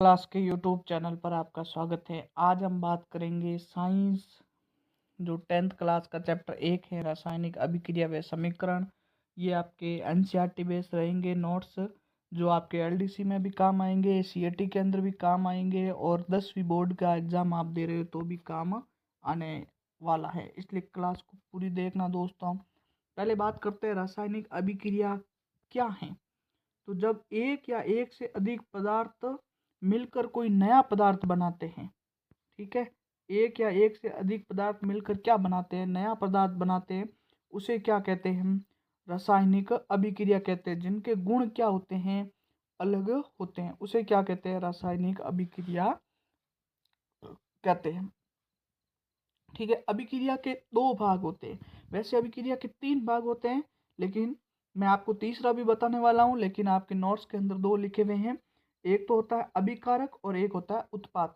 Class के YouTube channel पर आपका स्वागत है। आज हम बात करेंगे साइंस जो 10th क्लास का चैप्टर 1 है, रासायनिक अभिक्रिया व समीकरण। ये आपके एनसीईआरटी बेस्ड रहेंगे नोट्स, जो आपके एलडीसी में भी काम आएंगे, सीएटी के अंदर भी काम आएंगे और 10वीं बोर्ड का एग्ज़ाम आप दे रहे हो तो भी काम आने वाला है, इसलिए क्लास को पूरी देखना दोस्तों। पहले बात करते हैं रासायनिक अभिक्रिया क्या है। तो जब एक या एक से अधिक पदार्थ मिलकर कोई नया पदार्थ बनाते हैं, ठीक है, एक या एक से अधिक पदार्थ मिलकर क्या बनाते हैं, नया पदार्थ बनाते हैं, उसे क्या कहते हैं हम? रासायनिक अभिक्रिया कहते हैं। जिनके गुण क्या होते हैं, अलग होते हैं, उसे क्या कहते हैं? रासायनिक अभिक्रिया कहते हैं। ठीक है, अभिक्रिया के दो भाग होते हैं। वैसे अभिक्रिया के 3 भाग होते हैं, लेकिन मैं आपको तीसरा भी बताने वाला हूँ, लेकिन आपके नोट्स के अंदर 2 लिखे हुए हैं। एक तो होता है अभिकारक और एक होता है उत्पाद।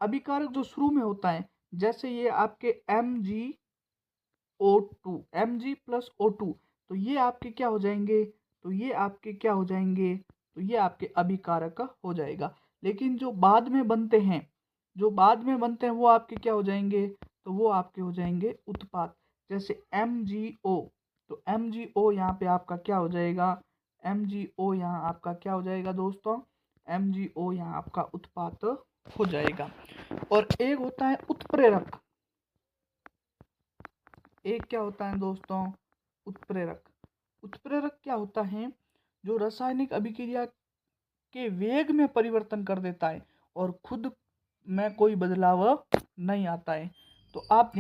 अभिकारक जो शुरू में होता है, जैसे ये आपके MgO2 Mg प्लस O2, तो ये आपके क्या हो जाएंगे? तो ये आपके क्या हो जाएंगे? तो ये आपके अभिकारक हो जाएगा। लेकिन जो बाद में बनते हैं, वो आपके क्या हो जाएंगे? तो वो आपके हो जाएंगे उत्पाद। जैसे MgO, तो MgO यहाँ पे आपका क्या हो जाएगा? MgO यहाँ आपका क्या हो जाएगा दोस्तों? MgO यहाँ आपका उत्पाद हो जाएगा। और एक होता है उत्प्रेरक। एक क्या होता है दोस्तों? उत्प्रेरक। उत्प्रेरक क्या होता है? जो रासायनिक अभिक्रिया के वेग में परिवर्तन कर देता है और खुद में कोई बदलाव नहीं आता है। तो आप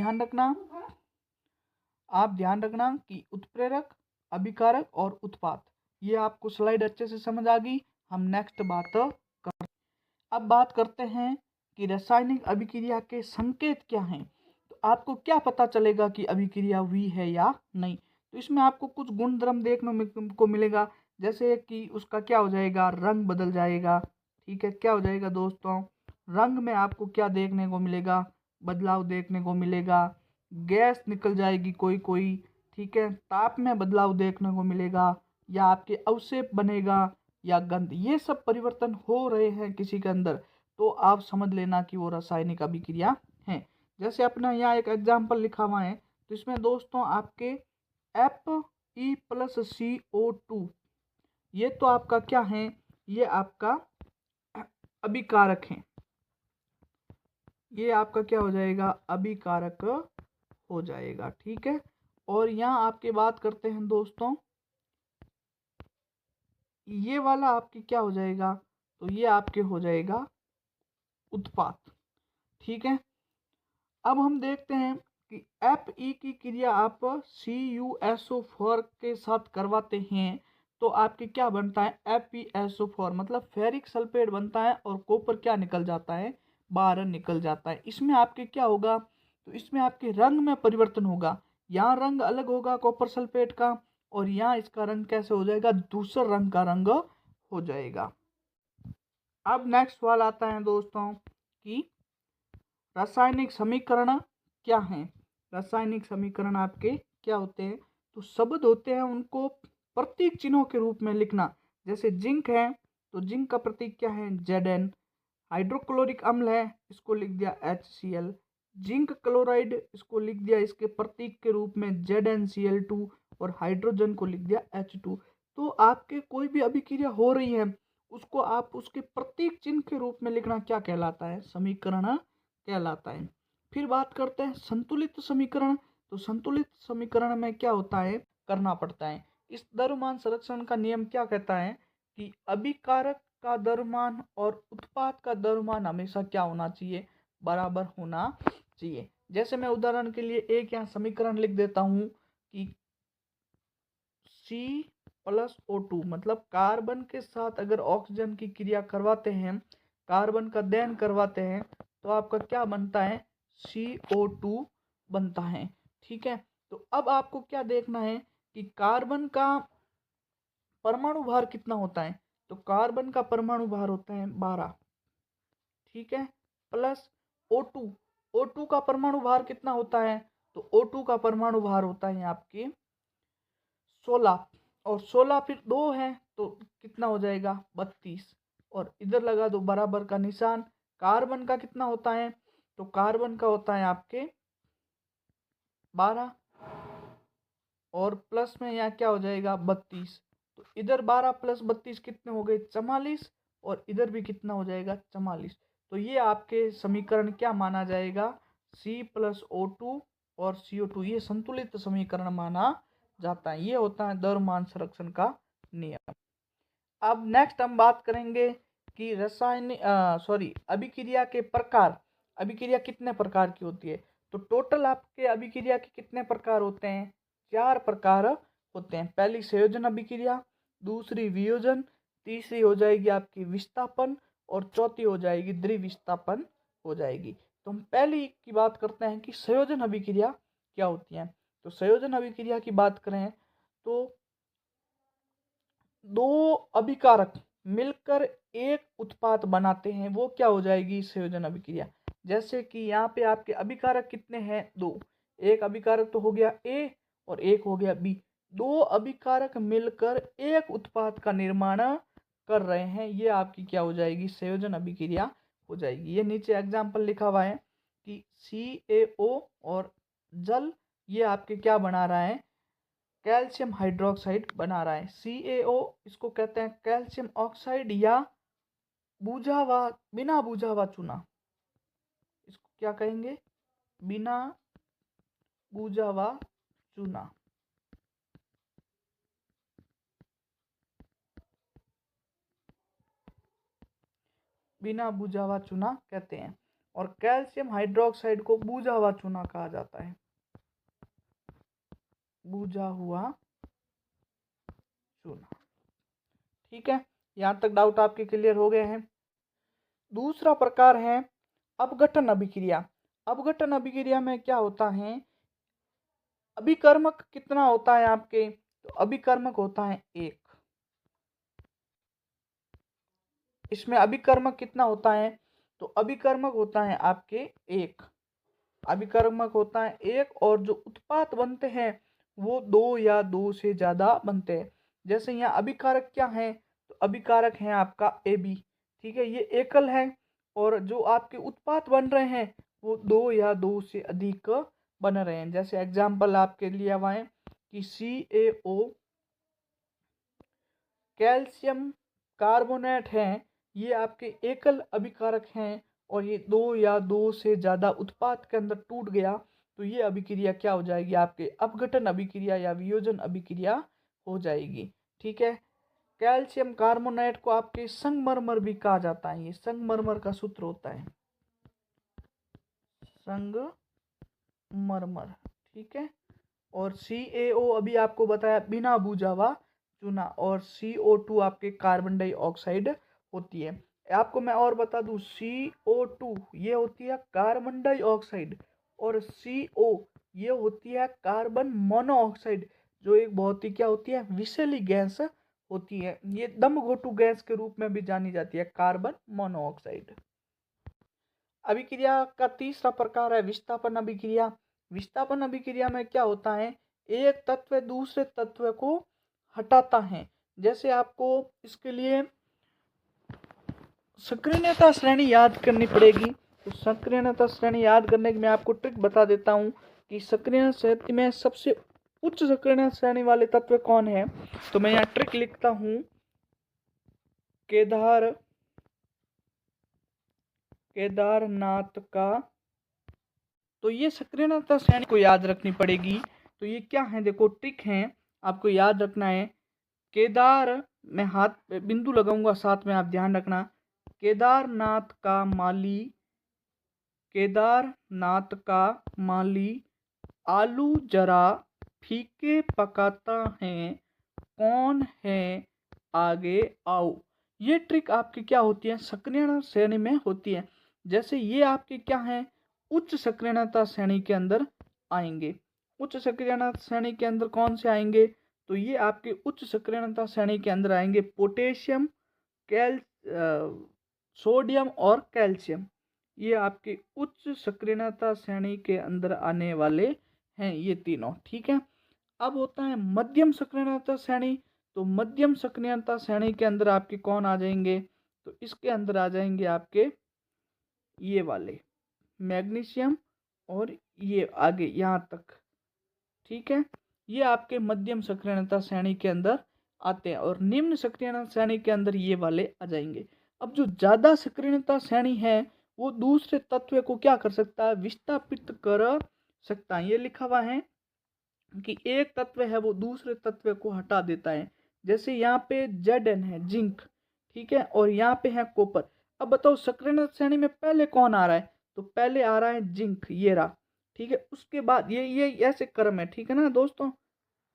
ध्यान रखना कि उत्प्रेरक, अभिकारक और उत्पाद, ये आपको स्लाइड अच्छे से समझ आ गई। हम नेक्स्ट अब बात करते हैं कि रासायनिक अभिक्रिया के संकेत क्या हैं। तो आपको क्या पता चलेगा कि अभिक्रिया हुई है या नहीं? तो इसमें आपको कुछ गुणधर्म देखने को मिलेगा, जैसे कि उसका क्या हो जाएगा? रंग बदल जाएगा। ठीक है, क्या हो जाएगा दोस्तों? रंग में आपको क्या देखने को मिलेगा? बदलाव देखने को मिलेगा। गैस निकल जाएगी कोई कोई। ठीक है, ताप में बदलाव देखने को मिलेगा, या आपके अवशेप बनेगा, या गंध, ये सब परिवर्तन हो रहे हैं किसी के अंदर, तो आप समझ लेना कि वो रासायनिक अभिक्रिया है। जैसे अपना यहाँ एक एग्जाम्पल लिखा हुआ है, तो इसमें दोस्तों आपके Fe+CO2, ये तो आपका क्या है? ये आपका अभिकारक है। ये आपका क्या हो जाएगा? अभिकारक हो जाएगा। ठीक है, और यहाँ आपके बात करते हैं दोस्तों, ये वाला आपके क्या हो जाएगा? तो ये आपके हो जाएगा उत्पाद। ठीक है, अब हम देखते हैं कि Fe की क्रिया आप CuSO4 के साथ करवाते हैं, तो आपके क्या बनता है? FeSO4, मतलब फेरिक सल्फेट बनता है और कॉपर क्या निकल जाता है? बाहर निकल जाता है। इसमें आपके क्या होगा? तो इसमें आपके रंग में परिवर्तन होगा। यहाँ रंग अलग होगा कॉपर सल्फेट का, और यहाँ इसका रंग कैसे हो जाएगा? दूसरे रंग का रंग हो जाएगा। अब नेक्स्ट सवाल आता है दोस्तों कि रासायनिक समीकरण क्या है? रासायनिक समीकरण आपके क्या होते हैं? तो शब्द होते हैं, उनको प्रतीक चिन्हों के रूप में लिखना। जैसे जिंक है, तो जिंक का प्रतीक क्या है? Zn। हाइड्रोक्लोरिक अम्ल है, इसको लिख दिया HCl। जिंक क्लोराइड, इसको लिख दिया इसके प्रतीक के रूप में ZnCl2, और हाइड्रोजन को लिख दिया H2। तो आपके कोई भी अभिक्रिया हो रही है, उसको आप उसके प्रतीक चिन्ह के रूप में लिखना क्या कहलाता है? समीकरण कहलाता है। फिर बात करते हैं संतुलित समीकरण। तो संतुलित समीकरण में क्या होता है? करना पड़ता है। इस द्रव्यमान संरक्षण का नियम क्या कहता है कि अभिकारक का द्रव्यमान और उत्पाद का द्रव्यमान हमेशा क्या होना चाहिए? बराबर होना चाहिए। जैसे मैं उदाहरण के लिए एक यहाँ समीकरण लिख देता हूँ कि C+O2, मतलब कार्बन के साथ अगर ऑक्सीजन की क्रिया करवाते हैं, कार्बन का दहन करवाते हैं, तो आपका क्या बनता है? CO2 बनता है। ठीक है, तो अब आपको क्या देखना है कि कार्बन का परमाणु भार कितना होता है? तो कार्बन का परमाणु भार होता है 12। ठीक है, प्लस O2। O2 का परमाणु भार कितना होता है? तो O2 का परमाणु भार होता है आपके 16, और 16 फिर 2 है तो कितना हो जाएगा? 32। और इधर लगा दो बराबर का निशान। कार्बन का कितना होता है, तो कार्बन का होता है आपके 12 और प्लस में यहाँ क्या हो जाएगा 32। तो इधर 12 प्लस 32 कितने हो गए 44 और इधर भी कितना हो जाएगा 44। तो ये आपके समीकरण क्या माना जाएगा, C+O2 और CO2 ये संतुलित समीकरण माना जाता है। ये होता है द्रव्यमान संरक्षण का नियम। अब नेक्स्ट हम बात करेंगे कि अभिक्रिया के प्रकार। अभिक्रिया कितने प्रकार की होती है, तो टोटल आपके अभिक्रिया के कितने प्रकार होते हैं, 4 प्रकार होते हैं। पहली संयोजन अभिक्रिया, दूसरी वियोजन, तीसरी हो जाएगी आपकी विस्थापन और चौथी हो जाएगी द्विविस्थापन हो जाएगी। तो हम पहली की बात करते हैं कि संयोजन अभिक्रिया क्या होती है। तो संयोजन अभिक्रिया की बात करें तो दो अभिकारक मिलकर एक उत्पाद बनाते हैं, वो क्या हो जाएगी संयोजन अभिक्रिया। जैसे कि यहाँ पे आपके अभिकारक कितने हैं, 2। एक अभिकारक तो हो गया ए और एक हो गया बी। 2 अभिकारक मिलकर एक उत्पाद का निर्माण कर रहे हैं, ये आपकी क्या हो जाएगी संयोजन अभिक्रिया हो जाएगी। ये नीचे एग्जाम्पल लिखा हुआ है कि CaO और जल ये आपके क्या बना रहा है, कैल्शियम हाइड्रोक्साइड बना रहा है। CaO इसको कहते हैं कैल्शियम ऑक्साइड या बिना बुझा हुआ चूना, इसको क्या कहेंगे, बिना बुझा हुआ चूना। बिना बुझा हुआ चूना कहते हैं और कैल्शियम हाइड्रोक्साइड को बुझा हुआ चूना कहा जाता है, बुझा हुआ चूना। ठीक है, यहाँ तक डाउट आपके क्लियर हो गए हैं। दूसरा प्रकार है अपघटन अभिक्रिया। अपघटन अभिक्रिया में क्या होता है, अभिकर्मक कितना होता है आपके, तो अभिकर्मक होता है 1। इसमें अभिकर्मक कितना होता है, तो अभिकर्मक होता है आपके 1। अभिकर्मक होता है 1 और जो उत्पाद बनते हैं वो 2 या 2 से ज्यादा बनते हैं। जैसे यहाँ अभिकारक क्या है, तो अभिकारक है आपका AB। ठीक है, ये एकल है और जो आपके उत्पाद बन रहे हैं वो 2 या 2 से अधिक बन रहे हैं। जैसे एग्जाम्पल आपके लिए हुआ है कि CaO कैल्शियम कार्बोनेट है, ये आपके एकल अभिकारक हैं और ये 2 या 2 से ज़्यादा उत्पाद के अंदर टूट गया तो ये अभिक्रिया क्या हो जाएगी, आपके अपघटन अभिक्रिया या वियोजन अभिक्रिया हो जाएगी। ठीक है, कैल्शियम कार्बोनेट को आपके संगमरमर भी कहा जाता है। ये संगमरमर का सूत्र होता है संगमरमर। ठीक है, और CaO अभी आपको बताया बिना बुझा हुआ चूना और CO2 आपके कार्बन डाइऑक्साइड होती है। आपको मैं और बता दूं, CO2 ये होती है कार्बन डाइऑक्साइड और CO ये होती है कार्बन मोनोऑक्साइड, जो एक बहुत ही क्या होती है विषैली गैस होती है। ये दम घोटू गैस के रूप में भी जानी जाती है, कार्बन मोनोऑक्साइड। अभिक्रिया का तीसरा प्रकार है विस्थापन अभिक्रिया। विस्थापन अभिक्रिया में क्या होता है, एक तत्व दूसरे तत्व को हटाता है। जैसे आपको इसके लिए सक्रियता श्रेणी याद करनी पड़ेगी। तो सक्रियता श्रेणी याद करने की मैं आपको ट्रिक बता देता हूँ कि सक्रिय श्रेणी में सबसे उच्च सक्रिय श्रेणी वाले तत्व कौन है। तो मैं यहाँ ट्रिक लिखता हूँ, केदारनाथ का। तो ये सक्रियता श्रेणी को याद रखनी पड़ेगी। तो ये क्या है, देखो ट्रिक है, आपको याद रखना है। केदार में हाथ बिंदु लगाऊंगा, साथ में आप ध्यान रखना। केदारनाथ का माली आलू जरा फीके पकाता है, कौन है आगे आओ। ये ट्रिक आपकी क्या होती है, सक्रिय श्रेणी में होती है। जैसे ये आपके क्या है, उच्च सक्रियता श्रेणी के अंदर आएंगे। उच्च सक्रियता श्रेणी के अंदर कौन से आएंगे, तो ये आपके उच्च सक्रियता श्रेणी के अंदर आएंगे पोटेशियम, सोडियम और कैल्शियम। ये आपके उच्च सक्रियता श्रेणी के अंदर आने वाले हैं ये तीनों। ठीक है, अब होता है मध्यम सक्रियता श्रेणी। तो मध्यम सक्रियता श्रेणी के अंदर आपके कौन आ जाएंगे, तो इसके अंदर आ जाएंगे आपके ये वाले मैग्नीशियम और ये आगे यहाँ तक। ठीक है, ये आपके मध्यम सक्रियणता श्रेणी के अंदर आते हैं और निम्न सक्रियणता श्रेणी के अंदर ये वाले आ जाएंगे। अब जो ज्यादा सक्रियणता श्रेणी है वो दूसरे तत्व को क्या कर सकता है, विस्थापित कर सकता है। ये लिखा हुआ है कि एक तत्व है वो दूसरे तत्व को हटा देता है। जैसे यहाँ पे Zn है जिंक, ठीक है, और यहाँ पे है कॉपर। अब बताओ सक्रियणता श्रेणी में पहले कौन आ रहा है, तो पहले आ रहा है जिंक, ये रहा। ठीक है, उसके बाद ये ऐसे क्रम है, ठीक है ना दोस्तों,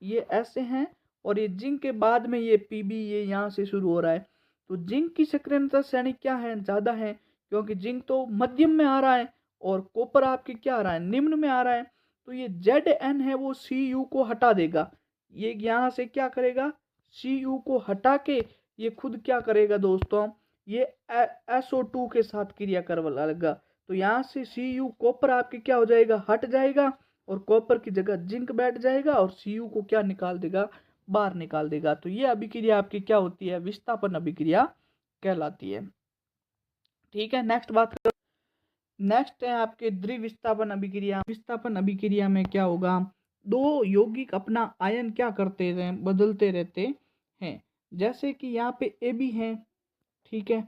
ये ऐसे हैं और ये जिंक के बाद में ये Pb ये यहाँ से शुरू हो रहा है। तो जिंक की सक्रियणता श्रेणी क्या है, ज्यादा है, क्योंकि जिंक तो मध्यम में आ रहा है और कॉपर आपके क्या आ रहा है, निम्न में आ रहा है। तो ये Zn है वो Cu को हटा देगा, ये यहाँ से क्या करेगा, Cu को हटा के ये खुद क्या करेगा दोस्तों, ये SO2 के साथ क्रिया करवा लगा। तो यहाँ से Cu कॉपर आपके क्या हो जाएगा, हट जाएगा और कॉपर की जगह जिंक बैठ जाएगा और Cu को क्या निकाल देगा, बाहर निकाल देगा। तो ये अभिक्रिया आपकी क्या होती है, विस्थापन अभिक्रिया कहलाती है। ठीक है, नेक्स्ट बात करो। नेक्स्ट है आपके द्विविस्थापन अभिक्रिया। विस्थापन अभिक्रिया में क्या होगा, दो यौगिक अपना आयन क्या करते हैं, बदलते रहते हैं। जैसे कि यहाँ पे AB है, ठीक है,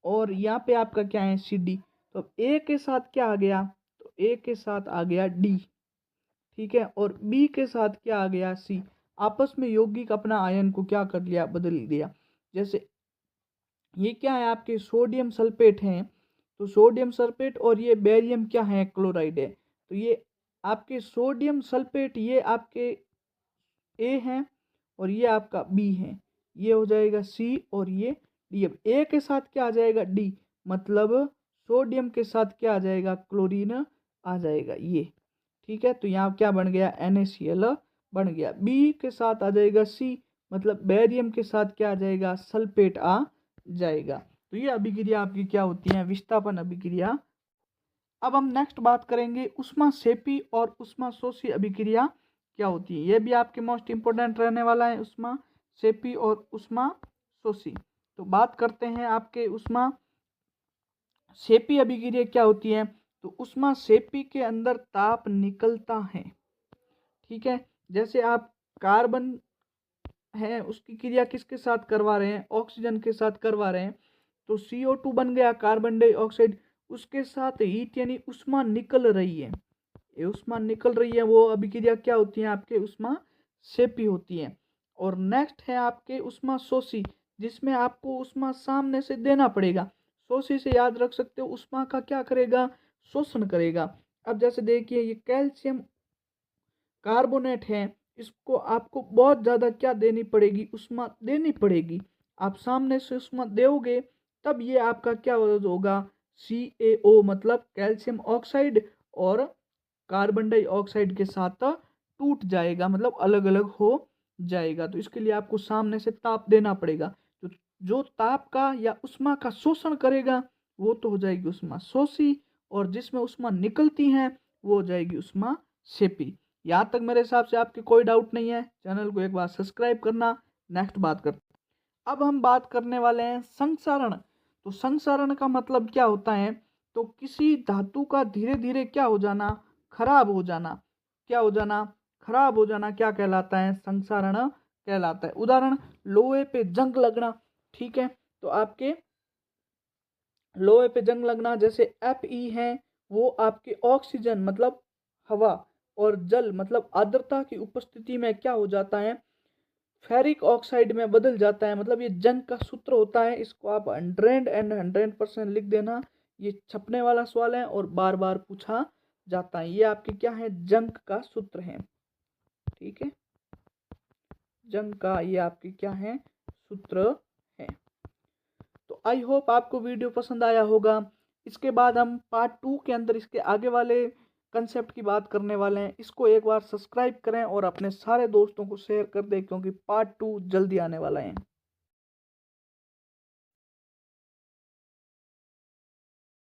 और यहाँ पे आपका क्या है CD। तो अब A के साथ क्या आ गया, तो A के साथ आ गया D, ठीक है, और B के साथ क्या आ गया C। आपस में यौगिक अपना आयन को क्या कर लिया, बदल दिया। जैसे ये क्या है आपके सोडियम सल्फेट हैं, तो सोडियम सल्फेट और ये बेरियम क्या है, क्लोराइड है। तो ये आपके सोडियम सल्फेट ये आपके A है और ये आपका B है, ये हो जाएगा C और ये D। अब A के साथ क्या आ जाएगा, D, मतलब सोडियम के साथ क्या आ जाएगा, क्लोरीन आ जाएगा ये। ठीक है, तो यहाँ क्या बन गया, NaCl बन गया। B के साथ आ जाएगा C, मतलब बेरियम के साथ क्या आ जाएगा, सल्फेट आ जाएगा। तो ये अभिक्रिया आपकी क्या होती है, विस्थापन अभिक्रिया। अब हम नेक्स्ट बात करेंगे ऊष्माक्षेपी और ऊष्माशोषी अभिक्रिया क्या होती है। ये भी आपके मोस्ट इंपोर्टेंट रहने वाला है, ऊष्माक्षेपी और ऊष्माशोषी। तो बात करते हैं आपके ऊष्माक्षेपी अभिक्रिया क्या होती है। तो ऊष्माक्षेपी के अंदर ताप निकलता है, ठीक है। जैसे आप कार्बन है उसकी क्रिया किसके साथ करवा रहे हैं, ऑक्सीजन के साथ करवा रहे हैं, तो CO2 बन गया कार्बन डाइऑक्साइड। उसके साथ हीट यानी ऊष्मा निकल रही है, ये ऊष्मा निकल रही है, वो अभिक्रिया क्या होती है आपके ऊष्माक्षेपी होती है। और नेक्स्ट है आपके ऊष्माशोषी, जिसमें आपको ऊष्मा सामने से देना पड़ेगा। शोषी से याद रख सकते हो, ऊष्मा का क्या करेगा, शोषण करेगा। अब जैसे देखिए ये कैल्शियम कार्बोनेट है, इसको आपको बहुत ज़्यादा क्या देनी पड़ेगी, ऊष्मा देनी पड़ेगी। आप सामने से ऊष्मा दोगे तब ये आपका क्या होगा, CaO, मतलब कैल्शियम ऑक्साइड और कार्बन डाइऑक्साइड के साथ टूट जाएगा, मतलब अलग अलग हो जाएगा। तो इसके लिए आपको सामने से ताप देना पड़ेगा। तो जो ताप का या ऊष्मा का शोषण करेगा वो तो हो जाएगी ऊष्मा शोषी, और जिसमें ऊष्मा निकलती है वो हो जाएगी ऊष्माक्षेपी। यहाँ तक मेरे हिसाब से आपके कोई डाउट नहीं है, चैनल को एक बार सब्सक्राइब करना। नेक्स्ट बात करते, अब हम बात करने वाले हैं संक्षारण। तो संक्षारण का मतलब क्या होता है, तो किसी धातु का धीरे धीरे क्या हो जाना, खराब हो जाना। क्या हो जाना, खराब हो जाना क्या कहलाता है, संक्षारण कहलाता है। उदाहरण, लोहे पे जंग लगना, ठीक है। तो आपके लोहे पे जंग लगना, जैसे Fe है वो आपके ऑक्सीजन मतलब हवा और जल मतलब आर्द्रता की उपस्थिति में क्या हो जाता है, फेरिक ऑक्साइड में बदल जाता है। मतलब ये जंग का सूत्र होता है, इसको आप 100% लिख देना। ये छपने वाला सवाल है और बार बार पूछा जाता है। ये आपके क्या है, जंग का सूत्र है, ठीक है, जंग का ये आपके क्या है, सूत्र है। तो आई होप आपको वीडियो पसंद आया होगा। इसके बाद हम पार्ट 2 के अंदर इसके आगे वाले कंसेप्ट की बात करने वाले हैं। इसको एक बार सब्सक्राइब करें और अपने सारे दोस्तों को शेयर कर दें, क्योंकि पार्ट 2 जल्दी आने वाला है।